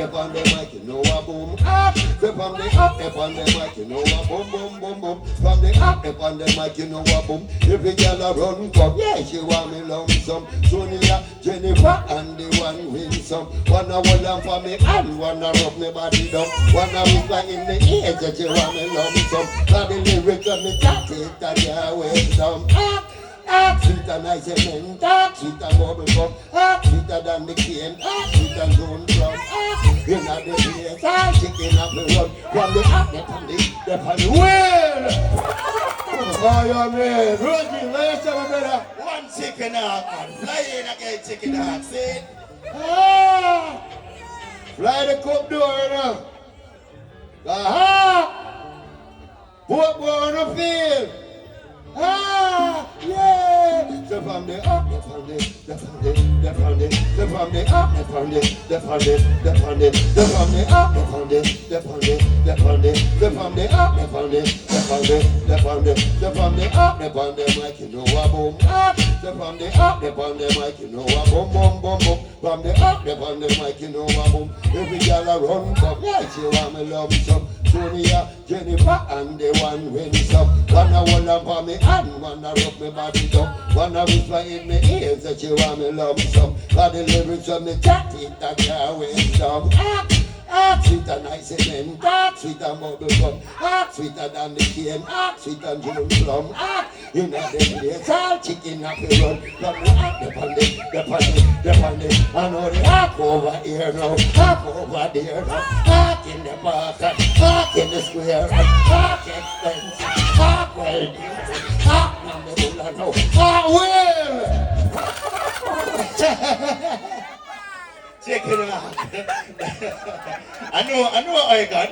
up on the mic, you know a boom. Up, step on the up on the mic, you know a boom, boom, boom, boom. From the up on the mic, you know a boom. Every girl a run come, yeah, she want me lump some. Sonia, Jennifer, and the one win some. One a hold on for me, and one a rub me body down. One a whisper in the ear that she want me lump some. Got the lyrics of me chat it, and yeah, wait some. Sweet and nice and mint, sweet and bubble gum, sweeter than the cane, sweet and zone plum. In the place, chicken up the run, from the up, the well. Oh, yeah, man. Rosie, last time, brother. One chicken heart, man. Fly in again, chicken heart. See it? Fly the cup door, you know. Aha! Put on the field. Yeah! So from the up, from the up, from the up, from the up, from the up, from the mic, you know a boom. So from the up, from the mic, you know a boom, boom, boom, boom. From the up, from the mic, you know a boom. Every girl a run come, yeah, she want me love some. Sonia, Jennifer, and the one win some. One a hold on for me and one a rub me body down. One a whisper in me ears that she want me love some. Got the lyrics of me chat it that can't win some. Sweet and nice and mint, sweet and bubble gum, sweeter than the cane, sweet and June plum. In the place, all chicken up the run. From the up, the pony, I know the hop over here now, hop over there now, hop in the park, hop in the square, hop expensive, hop well, hop on the bulla now, hop well. Chicken heart. I know, I got.